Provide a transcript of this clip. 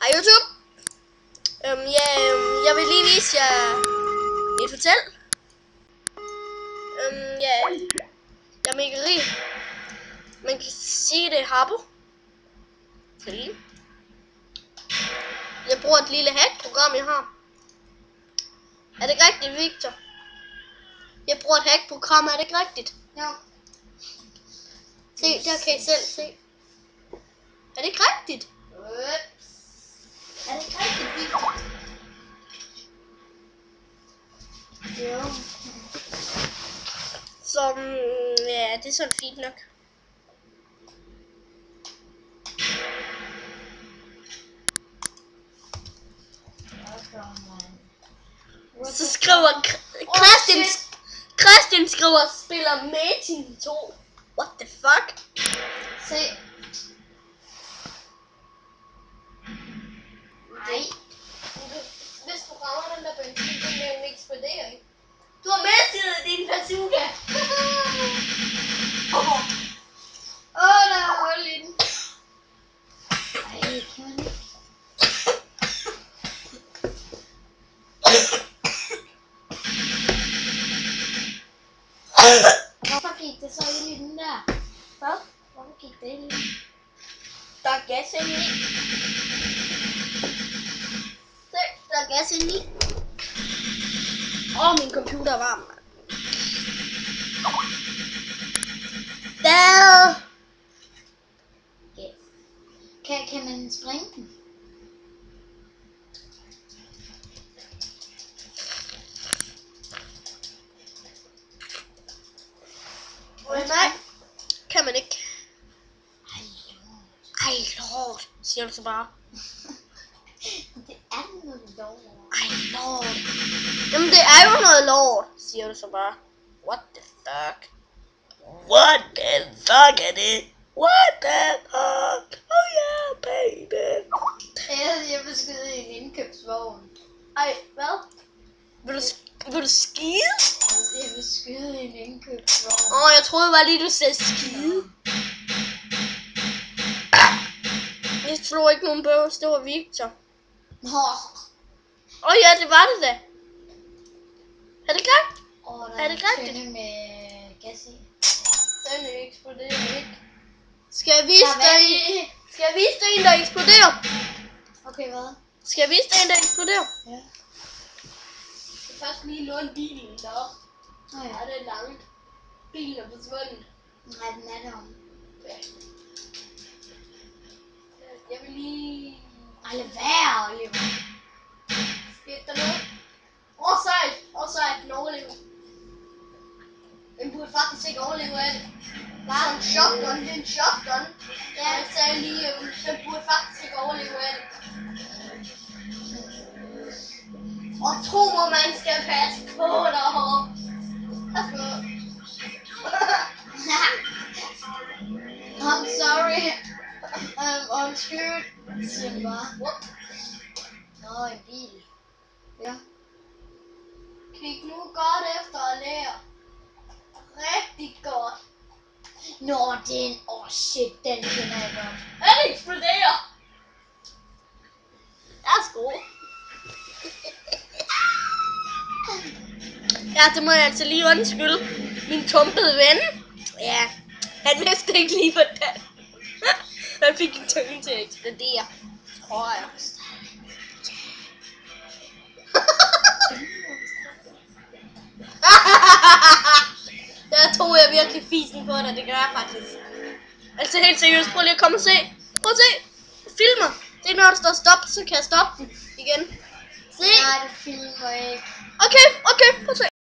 Hej YouTube. Jeg vil lige vise jer et hotel. Jeg er mega rig. Man kan sige det er Habbo. Jeg bruger et lille hackprogram jeg har. Er det ikke rigtigt, Victor? Jeg bruger et hackprogram, er det ikke rigtigt? Ja. Se, der kan I selv se. Er det ikke rigtigt? Er det ikke rigtigt, Victor? Jo. Så ja, det er sådan fint nok. Så skriver Christian skriver spiller Metin 2. What the fuck? Se. Nej. Hvis du rammer den der benzin, så vil den eksplodere, ikke? Du har mistet din bazooka. Der er hul i den. Ej, kan man ikke? Hvorfor gik det så ind i den der? Hvad? Hvorfor gik det ind i den? Der er gas inde i. Se, der er gas inde i. Min computer er varm. Hvad? Yeah. Kan man springe den? Nej, kan man ikke. Ej, Lord, siger du så bare. det er noget lort. Lord. Jamen det er jo noget lort, siger du så bare. What the fuck? What the fuck er det? What the fuck? Oh yeah, baby. Jeg vil skyde i en indkøbsvogn. Ej, hvad? Vil du skide? Jeg vil skyde i en indkøbsvogn. Jeg troede bare lige, du sagde skide. Jeg slog ikke nogen bøvs, det var Victor. Ja, det var det da. Er det klart? Der Er det rigtigt? tynde med gas i. Den eksploderer ikke. Skal jeg vise dig en, der eksploderer? Okay, hvad? Skal jeg vise dig en, der eksploderer? Ja. Jeg skal først lige låne bilen deroppe. Ja. Det er langt. Bilen er forsvundet. Nej, den er derom. Ja. Jeg vil lige... Ej, lad være, Oliver. Skete der noget? Sejt, den overlever. Den burde faktisk ikke overleve af det. Det er en shotgun, det er en shotgun. Ja, jeg sagde lige, den burde faktisk ikke overleve af det. Og tro mig, man skal passe på derovre. Pas på. I'm sorry. Undskyld. Siger den bare. Nå, en bil. Ja. Kig nu godt efter at lære. Rigtig godt. Nå, den. Shit, den kender jeg godt. Den eksploderer. Værsgo. Ja, det må jeg altså lige undskylde. Min tumpede ven. Ja, han vidste ikke lige, hvordan. Han fik en tunge til at eksplodere. Tror jeg. Der tog jeg virkelig fisen på dig, det gør jeg faktisk. Altså helt seriøst, prøv lige at komme og se. Prøv at se. Filmer. Det er når der står stop, så kan jeg stoppe den igen. Se. Nej, det filmer ikke. Okay, prøv at se.